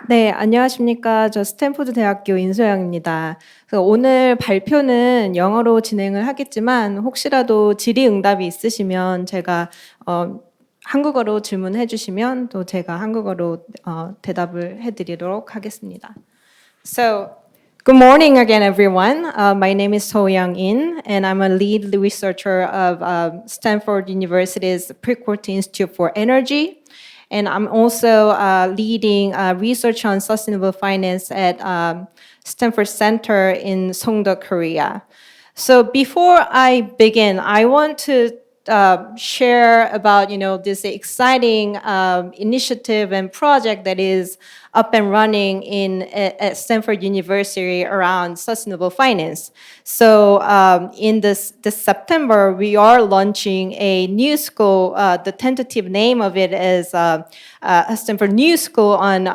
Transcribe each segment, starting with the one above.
네, 안녕하십니까. 저 스탠포드 대학교 인소영입니다. 그래서 오늘 발표는 영어로 진행을 하겠지만 혹시라도 질의응답이 있으시면 제가 한국어로 질문해 주시면 또 제가 한국어로 대답을 해드리도록 하겠습니다. So, good morning again, everyone. My name is So Young In, and I'm a lead researcher of Stanford University's Precourt Institute for Energy. And I'm also leading research on sustainable finance at Stanford Center in Songdo, Korea. So before I begin, I want to share about this exciting initiative and project that is up and running at Stanford University around sustainable finance. So in this September, we are launching a new school. The tentative name of it is Stanford New School on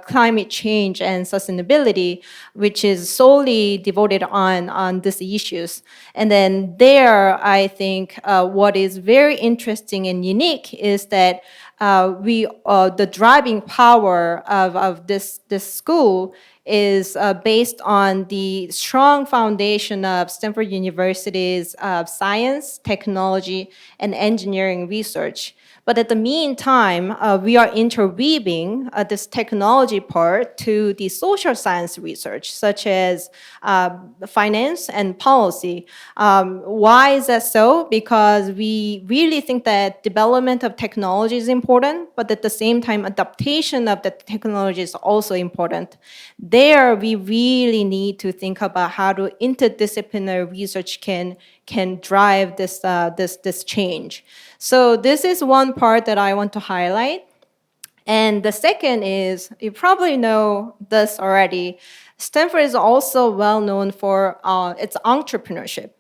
Climate Change and Sustainability, which is solely devoted on these issues. And then there, I think what is very interesting and unique is that the driving power of this school is based on the strong foundation of Stanford University's science, technology, and engineering research. But at the meantime, we are interweaving this technology part to the social science research, such as finance and policy. Why is that so? Because we really think that development of technology is important, but at the same time, adaptation of the technology is also important. There, we really need to think about how to interdisciplinary research can drive this change. So this is one part that I want to highlight. And the second is, you probably know this already, Stanford is also well known for its entrepreneurship,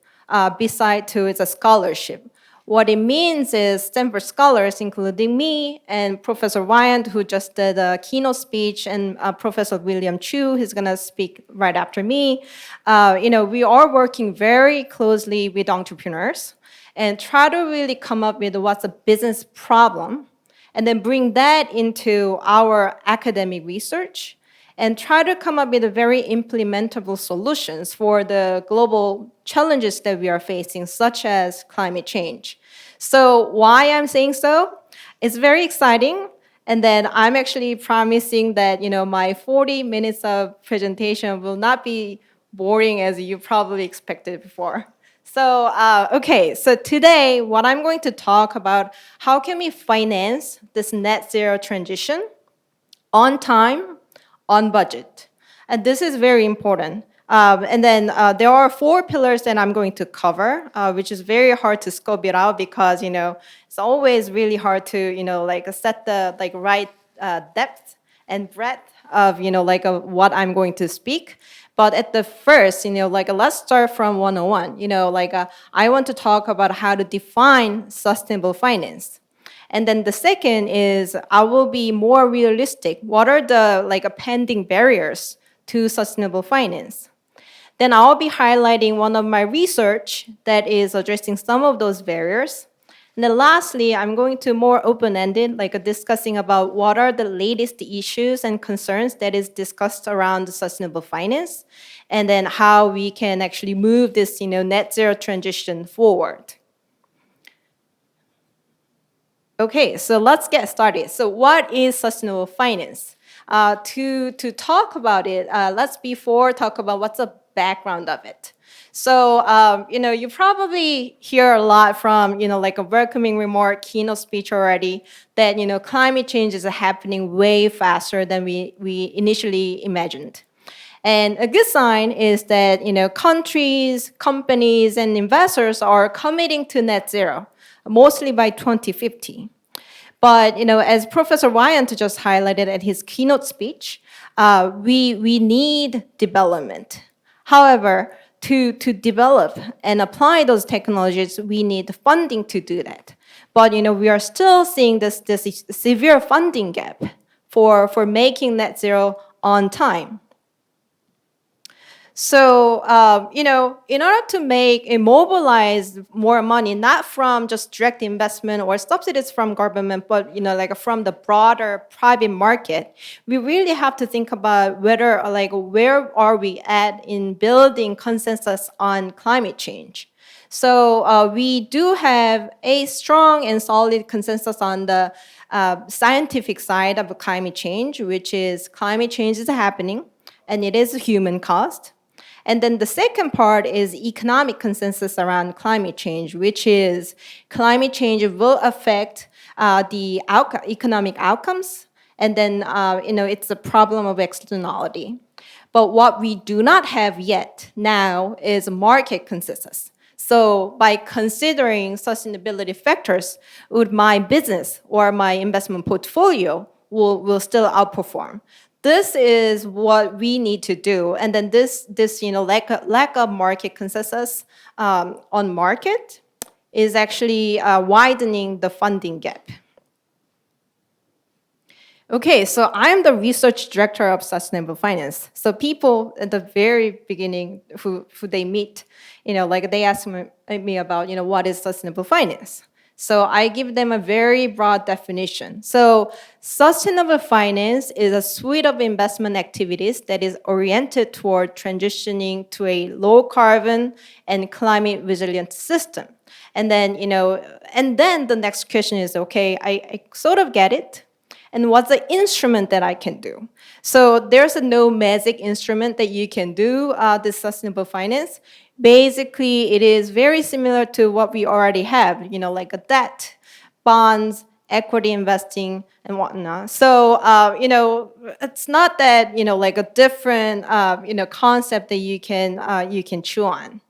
beside to its scholarship. What it means is Stanford scholars, including me and Professor Wyant, who just did a keynote speech, and Professor William Chu, who's going to speak right after me. We are working very closely with entrepreneurs and try to really come up with what's a business problem, and then bring that into our academic research and try to come up with very implementable solutions for the global challenges that we are facing, such as climate change. So why I'm saying so? It's very exciting. And then I'm actually promising that my 40 minutes of presentation will not be boring as you probably expected before. So, so today what I'm going to talk about, how can we finance this net zero transition on time, on budget? And this is very important. And then there are 4 pillars that I'm going to cover, which is very hard to scope it out because, it's always really hard to, set the right depth and breadth of, what I'm going to speak. But at the first, let's start from 101. I want to talk about how to define sustainable finance. And then the second is I will be more realistic. What are the pending barriers to sustainable finance? Then I'll be highlighting one of my research that is addressing some of those barriers. And then lastly, I'm going to more open-ended, discussing about what are the latest issues and concerns that is discussed around sustainable finance, and then how we can actually move this, net zero transition forward. Okay, so let's get started. So what is sustainable finance? To talk about it, let's before talk about what's the background of it. So, you probably hear a lot from, a welcoming remark, keynote speech already, that, climate change is happening way faster than we initially imagined. And a good sign is that, countries, companies, and investors are committing to net zero, mostly by 2050. But, as Professor Wyant just highlighted at his keynote speech, we need development. However, to develop and apply those technologies, we need funding to do that. But we are still seeing this severe funding gap for making net zero on time. So, in order to mobilize more money, not from just direct investment or subsidies from government, but, from the broader private market, we really have to think about where are we at in building consensus on climate change. So we do have a strong and solid consensus on the scientific side of climate change, which is climate change is happening and it is human caused. And then the second part is economic consensus around climate change, which is climate change will affect the economic outcomes. And then, it's a problem of externality. But what we do not have yet now is market consensus. So by considering sustainability factors, would my business or my investment portfolio will still outperform? This is what we need to do. And then this lack of market consensus on market is actually widening the funding gap. Okay, so I'm the research director of sustainable finance. So people at the very beginning who they meet, they ask me about, what is sustainable finance? So I give them a very broad definition. So sustainable finance is a suite of investment activities that is oriented toward transitioning to a low carbon and climate resilient system. And then, the next question is, okay, I sort of get it. And what's the instrument that I can do? So there's no magic instrument that you can do this sustainable finance. Basically, it is very similar to what we already have, like a debt, bonds, equity investing, and whatnot. So, it's not that, like a different, concept that you can chew on.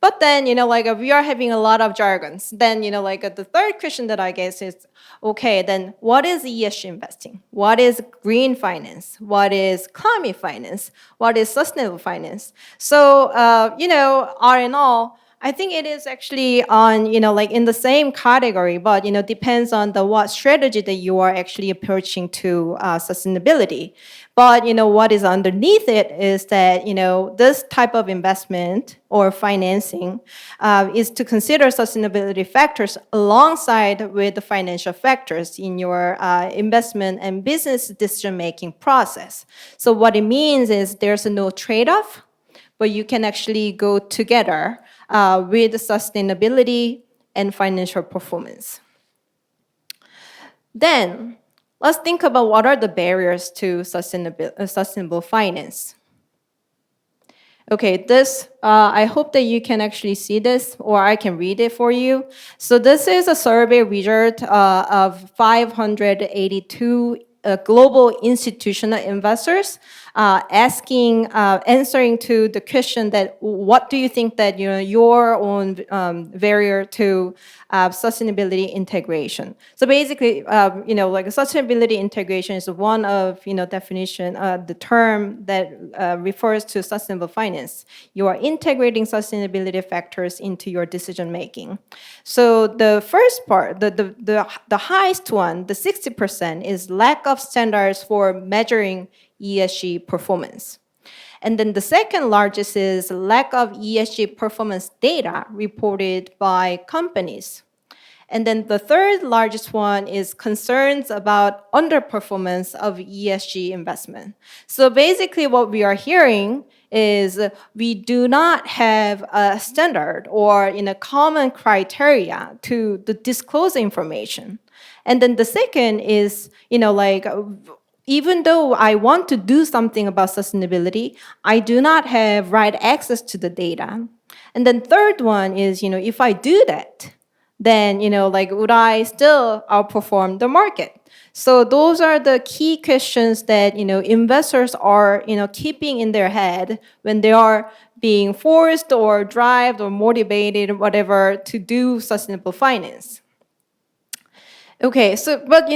But then, we are having a lot of jargons. Then, the third question that I guess is, okay, then what is ESG investing? What is green finance? What is climate finance? What is sustainable finance? So, all in all, I think it is actually on, in the same category, but, depends on what strategy that you are actually approaching to sustainability. But, what is underneath it is that, this type of investment or financing is to consider sustainability factors alongside with the financial factors in your investment and business decision-making process. So what it means is there's no trade-off, but you can actually go together with sustainability and financial performance. Then, let's think about what are the barriers to sustainable finance. Okay, this, I hope that you can actually see this, or I can read it for you. So this is a survey result of 582 global institutional investors answering to the question that what do you think that your own barrier to sustainability integration. So basically, sustainability integration is one of definition the term that refers to sustainable finance. You are integrating sustainability factors into your decision making. So the first part, the highest one, the 60%, is lack of standards for measuring ESG performance. And then the second largest is lack of ESG performance data reported by companies. And then the third largest one is concerns about underperformance of ESG investment. So basically what we are hearing is we do not have a standard or common criteria to disclose information. And then the second is, even though I want to do something about sustainability, I do not have right access to the data. And then third one is, if I do that, then, would I still outperform the market? So those are the key questions that, investors are, keeping in their head when they are being forced or driven or motivated or whatever to do sustainable finance. Okay, so but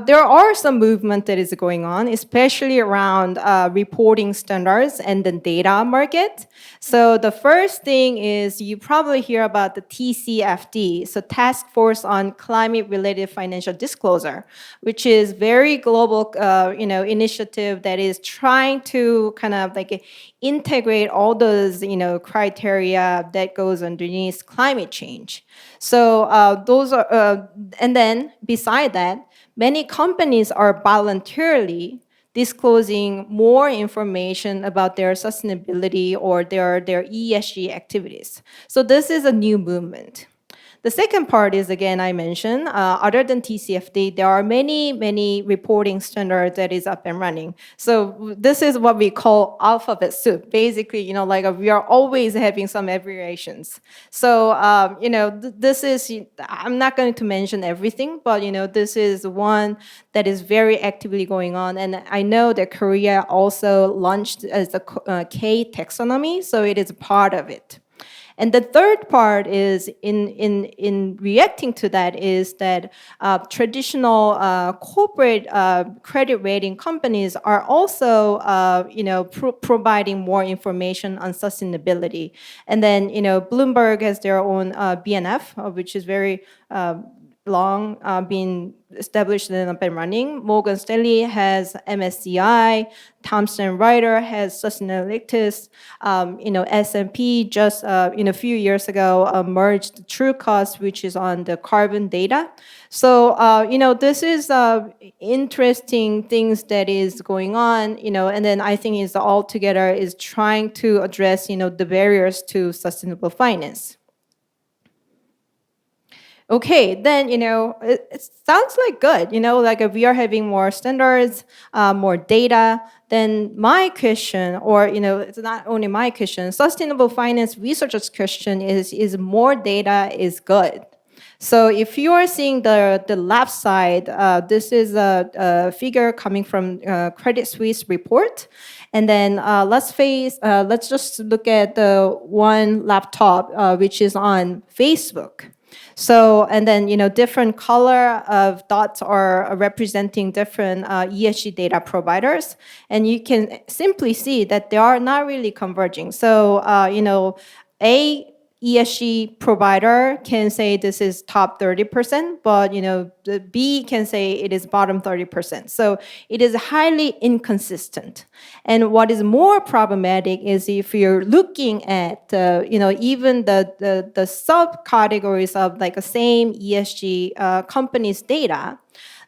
there are some movement that is going on, especially around reporting standards and the data market. So the first thing is you probably hear about the TCFD, so Task Force on Climate-Related Financial Disclosure, which is very global, initiative that is trying to kind of like integrate all those criteria that goes underneath climate change. So those are, and then beside that, many companies are voluntarily disclosing more information about their sustainability or their ESG activities. So this is a new movement. The second part is, again, I mentioned, other than TCFD, there are many reporting standards that is up and running. So this is what we call alphabet soup. Basically, we are always having some abbreviations. So, this is, I'm not going to mention everything, but, this is one that is very actively going on. And I know that Korea also launched as the K taxonomy, so it is part of it. And the third part is in reacting to that is that traditional corporate credit rating companies are also providing more information on sustainability. And then Bloomberg has their own BNF, which is very long been established and up and running. Morgan Stanley has MSCI. Thomson Reuters has Sustainalytics. S&P just a few years ago merged TrueCost, which is on the carbon data. So this is interesting things that is going on. And then I think is all together is trying to address the barriers to sustainable finance. Okay, then, it sounds like good, like if we are having more standards, more data, then my question, or, it's not only my question, sustainable finance researchers' question is more data is good. So if you are seeing the left side, this is a figure coming from Credit Suisse report. And then let's just look at the one laptop, which is on Facebook. So, and then, different color of dots are representing different ESG data providers. And you can simply see that they are not really converging. So, a ESG provider can say this is top 30%, but the B can say it is bottom 30%. So it is highly inconsistent. And what is more problematic is if you're looking at even the subcategories of like the same ESG companies' data.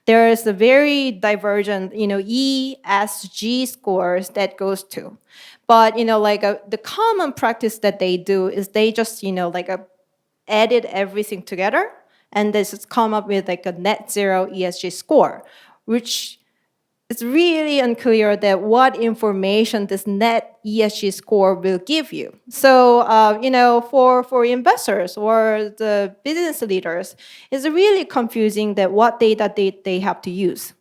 There is a very divergent, ESG scores that goes to. But, the common practice that they do is they just, edit everything together and they just come up with like a net zero ESG score, which it's really unclear that what information this net ESG score will give you. So, for investors or the business leaders, it's really confusing that what data they have to use.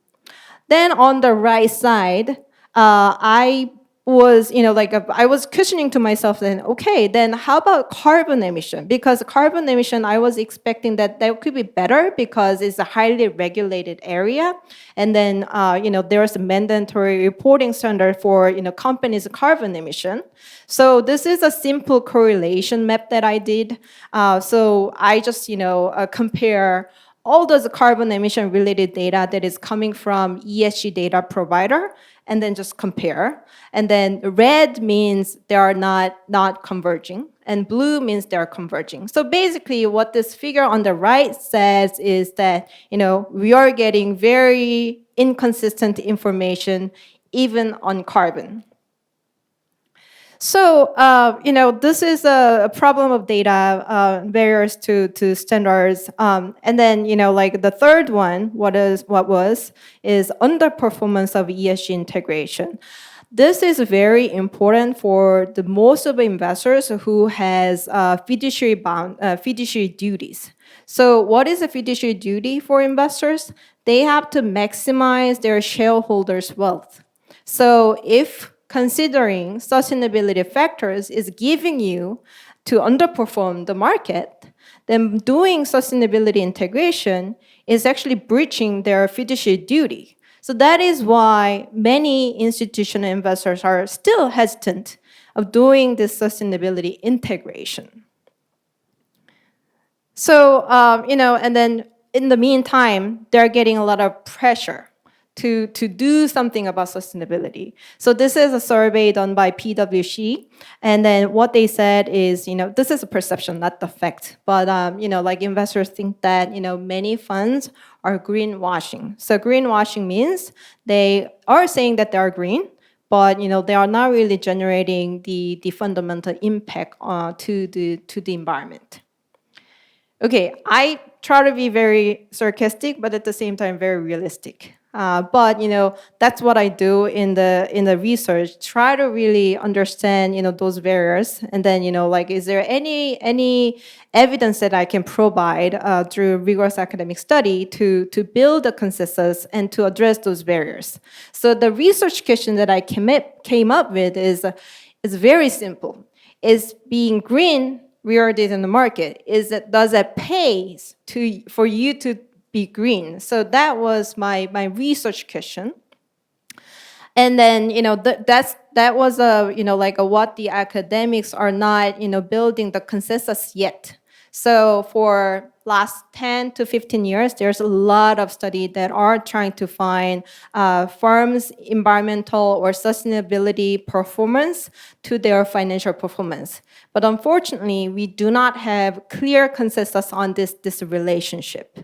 Then on the right side, I was questioning to myself then, okay, then how about carbon emission? Because carbon emission, I was expecting that could be better because it's a highly regulated area. And then, there's a mandatory reporting standard for, companies' carbon emission. So this is a simple correlation map that I did. So I just, compare all those carbon emission related data that is coming from ESG data provider and then just compare. And then red means they are not converging and blue means they are converging. So basically what this figure on the right says is that, we are getting very inconsistent information even on carbon. So, this is a problem of data, barriers to standards. And then, the third one, is underperformance of ESG integration. This is very important for the most of the investors who has fiduciary duties. So what is a fiduciary duty for investors? They have to maximize their shareholders' wealth. So if considering sustainability factors is giving you to underperform the market, then doing sustainability integration is actually breaching their fiduciary duty. So that is why many institutional investors are still hesitant of doing this sustainability integration. So, and then in the meantime, they're getting a lot of pressure to do something about sustainability. So this is a survey done by PwC. And then what they said is, this is a perception, not the fact. But, investors think that, many funds are greenwashing. So greenwashing means they are saying that they are green, but, they are not really generating the fundamental impact to the environment. Okay, I try to be very sarcastic, but at the same time very realistic. But that's what I do in the research. Try to really understand those barriers, and then is there any evidence that I can provide through rigorous academic study to build a consensus and to address those barriers. So the research question that I came up with is very simple: is being green rewarded in the market? Does it pay for you to be green? So that was my research question. And then that was what the academics are not building the consensus yet. So for last 10 to 15 years, there's a lot of studies that are trying to find firms' environmental or sustainability performance to their financial performance. But unfortunately, we do not have clear consensus on this relationship.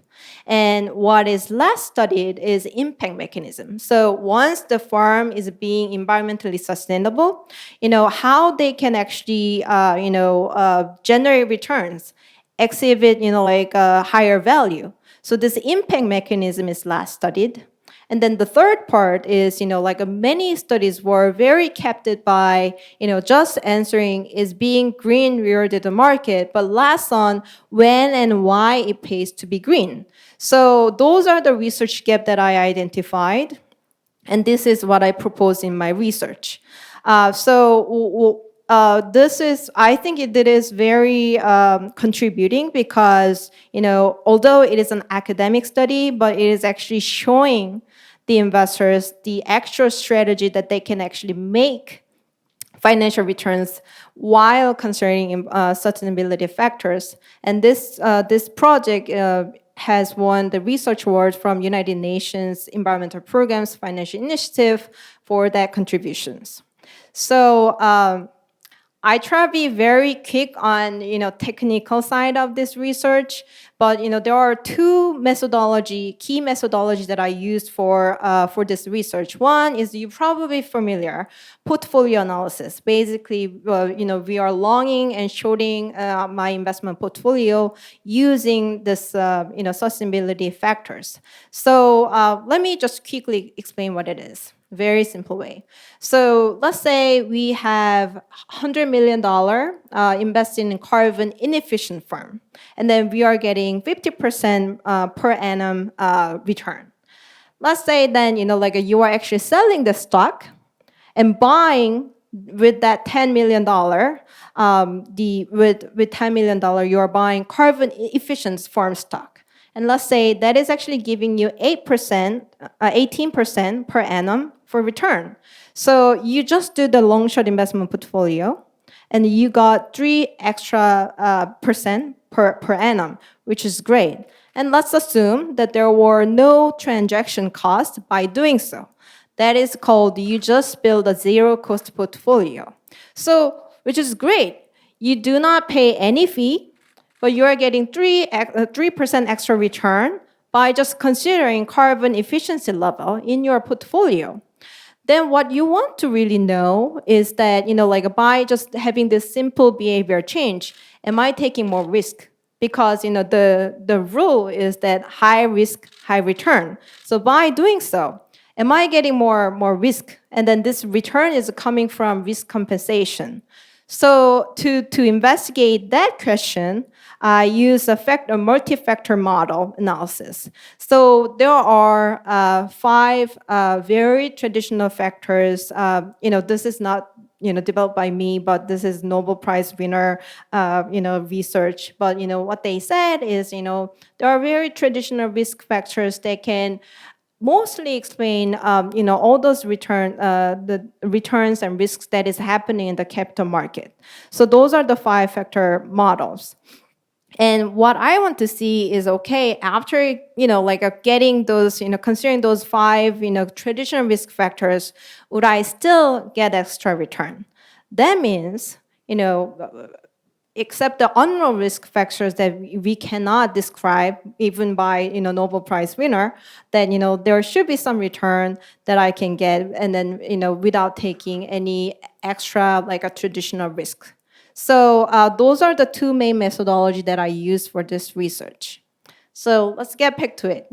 And what is less studied is impact mechanism. So once the firm is being environmentally sustainable, how they can actually generate returns, exhibit higher value. So this impact mechanism is last studied. And then the third part is, many studies were very captured by, just answering is being green rewarded the market, but less on when and why it pays to be green. So those are the research gaps that I identified. And this is what I propose in my research. I think it is very contributing because, although it is an academic study, but it is actually showing the investors the actual strategy that they can actually make financial returns while considering sustainability factors. And this project has won the research award from United Nations Environmental Programme's Financial Initiative for their contributions. So I try to be very quick on technical side of this research, but there are two key methodologies that I used for this research. One is you're probably familiar, portfolio analysis. Basically, we are longing and shorting my investment portfolio using this sustainability factors. So let me just quickly explain what it is. Very simple way. So let's say we have $100 million invested in carbon inefficient firm, and then we are getting 50% per annum return. Let's say then you are actually selling the stock and buying with that $10 million. With $10 million, you are buying carbon efficient firm stock. And let's say that is actually giving you 18% per annum for return. So you just do the long short investment portfolio, and you got 3 extra percent per annum, which is great. And let's assume that there were no transaction costs by doing so. That is called you just build a zero cost portfolio. So, which is great. You do not pay any fee, but you are getting 3% extra return by just considering carbon efficiency level in your portfolio. Then what you want to really know is that, by just having this simple behavior change, am I taking more risk? Because, the rule is that high risk, high return. So by doing so, am I getting more risk? And then this return is coming from risk compensation. So to investigate that question, I use a multi-factor model analysis. So there are 5 very traditional factors. This is not developed by me, but this is Nobel Prize winner, research. But, what they said is, there are very traditional risk factors that can mostly explain, all those the returns and risks that is happening in the capital market. So those are the 5-factor models. And what I want to see is, okay, after, getting those, considering those 5, traditional risk factors, would I still get extra return? That means, except the unknown risk factors that we cannot describe even by, Nobel Prize winner, then, there should be some return that I can get, and then, without taking any extra, like a traditional risk. So those are the 2 main methodology that I use for this research. So let's get back to it.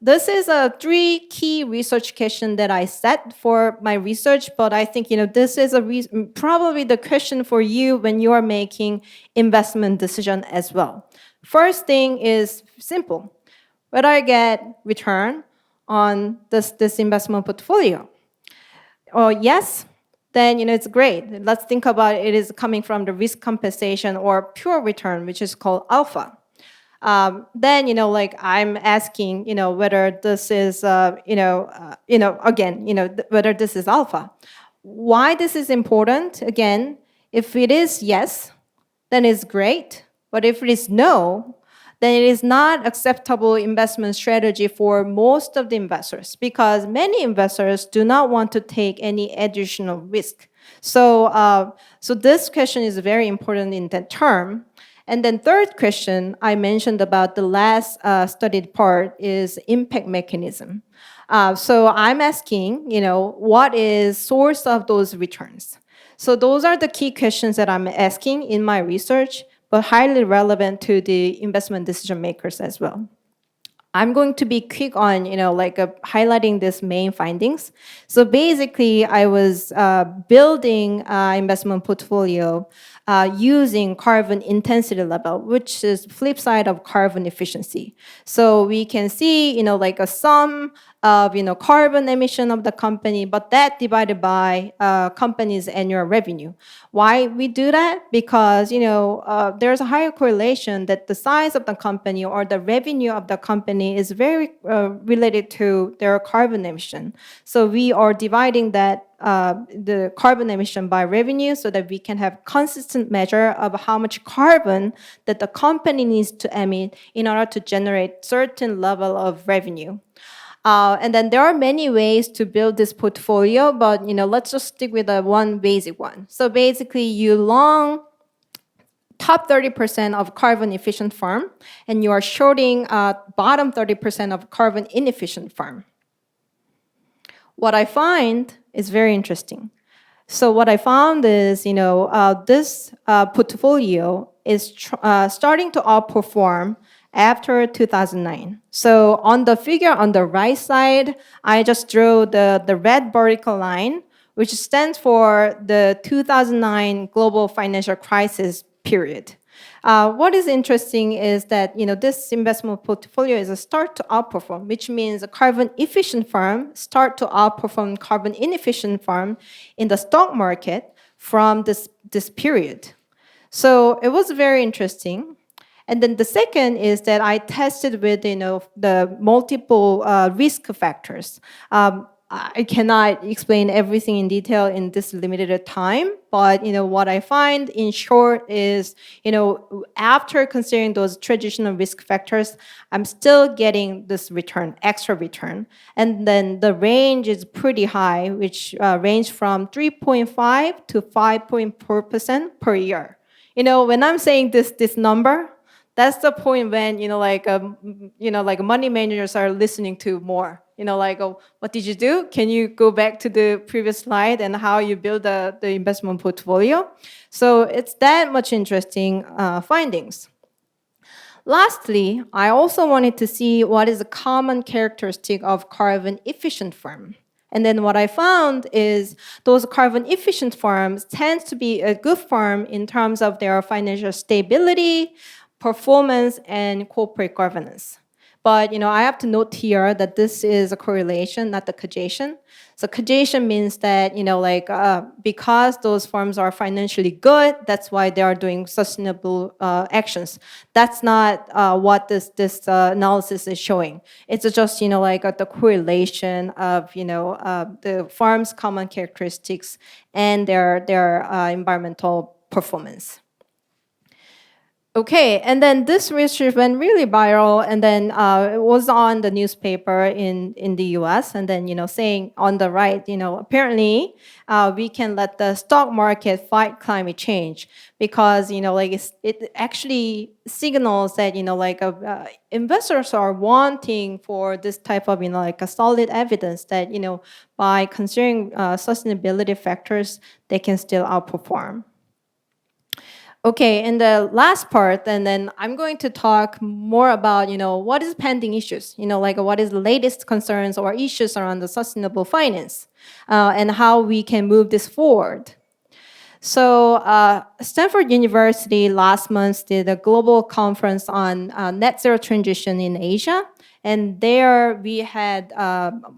This is a 3 key research question that I set for my research, but I think, this is probably the question for you when you are making investment decision as well. First thing is simple. Whether I get return on this investment portfolio? Yes, then it's great. Let's think about it is coming from the risk compensation or pure return, which is called alpha. Then I'm asking whether this is whether this is alpha. Why this is important? Again, if it is yes, then it's great. But if it is no, then it is not acceptable investment strategy for most of the investors, because many investors do not want to take any additional risk. So this question is very important in that term. And then third question I mentioned about the last studied part is impact mechanism. So I'm asking, what is source of those returns? So those are the key questions that I'm asking in my research, but highly relevant to the investment decision makers as well. I'm going to be quick on, highlighting these main findings. So basically, I was building investment portfolio using carbon intensity level, which is flip side of carbon efficiency. So we can see, a sum of, carbon emission of the company, but that divided by company's annual revenue. Why we do that? Because, there's a higher correlation that the size of the company or the revenue of the company is very related to their carbon emission. So we are dividing that the carbon emission by revenue so that we can have consistent measure of how much carbon that the company needs to emit in order to generate certain level of revenue. And then there are many ways to build this portfolio, but let's just stick with the one basic one. So basically, you long top 30% of carbon efficient firm, and you are shorting bottom 30% of carbon inefficient firm. What I find is very interesting. So what I found is, this portfolio is starting to outperform after 2009. So on the figure on the right side, I just drew the red vertical line, which stands for the 2009 global financial crisis period. What is interesting is that this investment portfolio is a start to outperform, which means a carbon efficient firm start to outperform carbon inefficient firm in the stock market from this period. So it was very interesting. And then the second is that I tested with the multiple risk factors. I cannot explain everything in detail in this limited time, but what I find in short is after considering those traditional risk factors, I'm still getting this return, extra return, and then the range is pretty high, which range from 3.5 to 5.4% per year. When I'm saying this number, that's the point when money managers are listening to more. What did you do? Can you go back to the previous slide and how you build the investment portfolio? So it's that much interesting findings. Lastly, I also wanted to see what is a common characteristic of carbon efficient firm. And then what I found is those carbon efficient firms tend to be a good firm in terms of their financial stability, performance, and corporate governance. But I have to note here that this is a correlation, not the causation. So causation means that because those firms are financially good, that's why they are doing sustainable actions. That's not what this analysis is showing. It's just the correlation of the firm's common characteristics and their environmental performance. Okay, and then this research went really viral, and then it was on the newspaper in the U.S. And then saying on the right, apparently we can let the stock market fight climate change because it actually signals that investors are wanting for this type of a solid evidence that by considering sustainability factors they can still outperform. Okay, in the last part, and then I'm going to talk more about, what is pending issues, what is the latest concerns or issues around the sustainable finance, and how we can move this forward. So Stanford University last month did a global conference on net zero transition in Asia. And there we had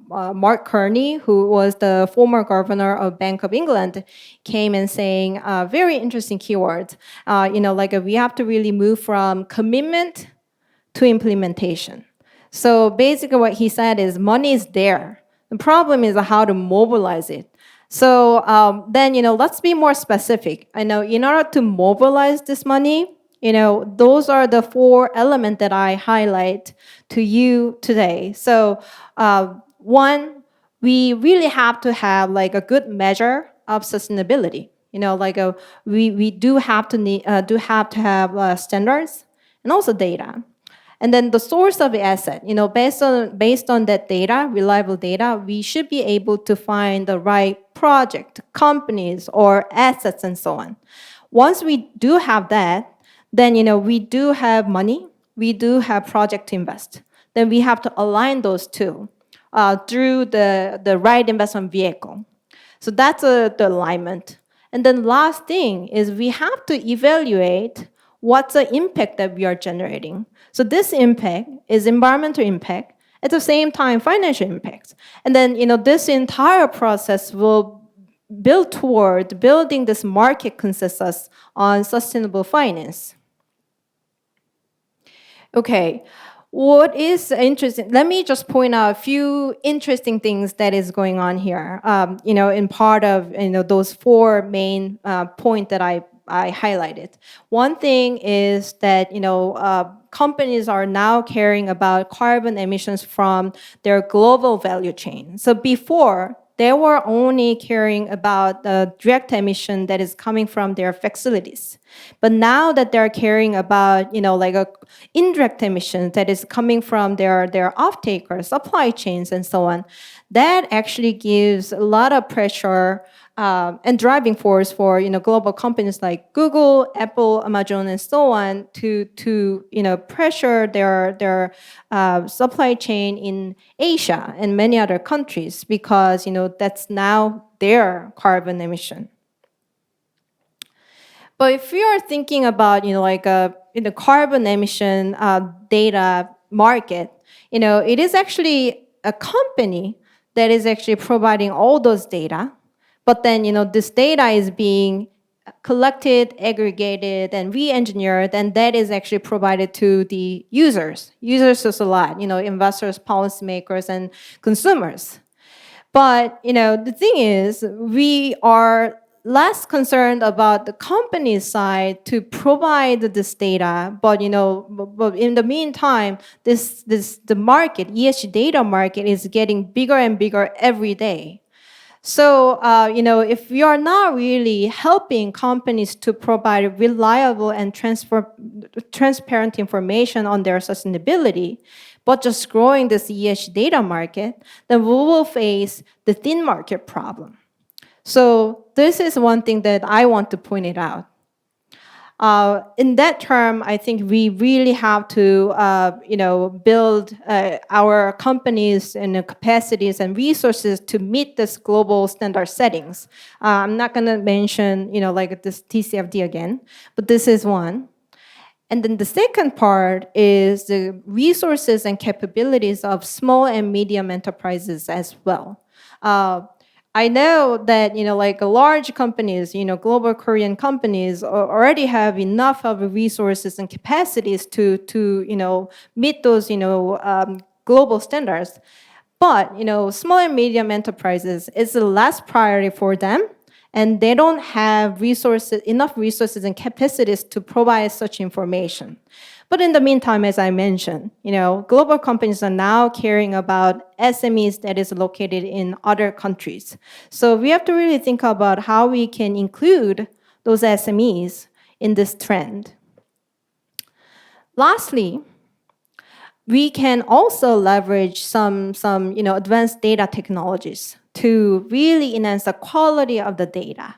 Mark Carney, who was the former governor of Bank of England, came and saying very interesting keywords. We have to really move from commitment to implementation. So basically what he said is money is there. The problem is how to mobilize it. So then, let's be more specific. I know in order to mobilize this money, those are the 4 elements that I highlight to you today. So one, we really have to have a good measure of sustainability. We do have to have standards and also data. And then the source of the asset, based on that data, reliable data, we should be able to find the right project, companies, or assets, and so on. Once we do have that, then we do have money, we do have project to invest. Then we have to align those two through the right investment vehicle. So that's the alignment. And then last thing is we have to evaluate what's the impact that we are generating. So this impact is environmental impact, at the same time financial impacts. And then this entire process will build toward building this market consensus on sustainable finance. Okay, what is interesting? Let me just point out a few interesting things that is going on here. In part of those 4 main points that I highlighted. One thing is that companies are now caring about carbon emissions from their global value chain. So before, they were only caring about the direct emission that is coming from their facilities. But now that they're caring about, indirect emission that is coming from their off-takers, supply chains, and so on, that actually gives a lot of pressure and driving force for global companies like Google, Apple, Amazon, and so on to pressure their supply chain in Asia and many other countries because that's now their carbon emission. But if you are thinking about the carbon emission data market, it is actually a company that is actually providing all those data. But then, this data is being collected, aggregated, and re-engineered, and that is actually provided to the users. Users is a lot, investors, policymakers, and consumers. But, the thing is, we are less concerned about the company side to provide this data, but in the meantime, the market, ESG data market, is getting bigger and bigger every day. So, if we are not really helping companies to provide reliable and transparent information on their sustainability, but just growing this ESG data market, then we will face the thin market problem. So this is one thing that I want to point it out. In that term, I think we really have to, build our companies and capacities and resources to meet this global standard settings. I'm not going to mention, this TCFD again, but this is one. And then the second part is the resources and capabilities of small and medium enterprises as well. I know that like large companies, global Korean companies already have enough of resources and capacities to meet those global standards. But small and medium enterprises is the last priority for them, and they don't have enough resources and capacities to provide such information. But in the meantime, as I mentioned, global companies are now caring about SMEs that is located in other countries. So we have to really think about how we can include those SMEs in this trend. Lastly, we can also leverage some advanced data technologies to really enhance the quality of the data.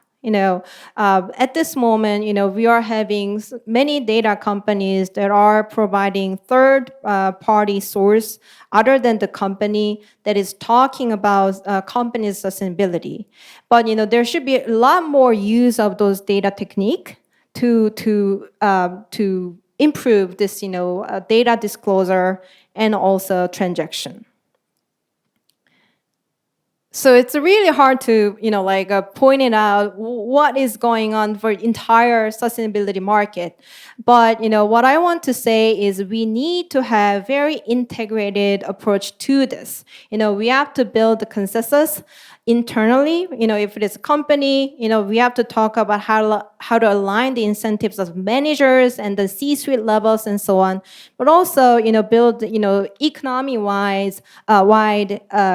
At this moment, we are having many data companies that are providing third-party source other than the company that is talking about company's sustainability. But there should be a lot more use of those data technique to improve this data disclosure and also transaction. So it's really hard to, point it out what is going on for entire sustainability market. But, what I want to say is we need to have very integrated approach to this. We have to build the consensus internally. If it is a company, we have to talk about how to align the incentives of managers and the C-suite levels and so on. But also, build, economy-wide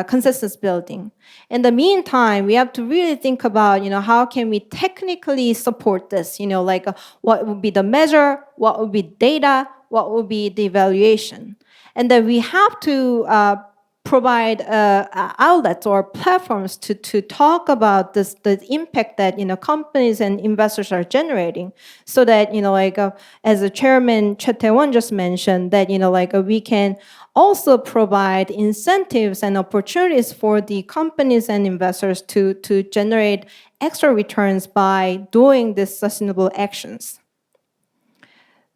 consensus building. In the meantime, we have to really think about, how can we technically support this? What would be the measure? What would be data? What would be the evaluation? And then we have to provide outlets or platforms to talk about the impact that companies and investors are generating, so that as the chairman Choi Tae-won just mentioned, that we can also provide incentives and opportunities for the companies and investors to generate extra returns by doing these sustainable actions.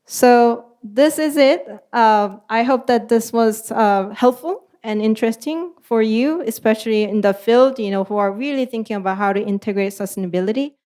So this is it. I hope that this was helpful and interesting for you, especially in the field, who are really thinking about how to integrate sustainability.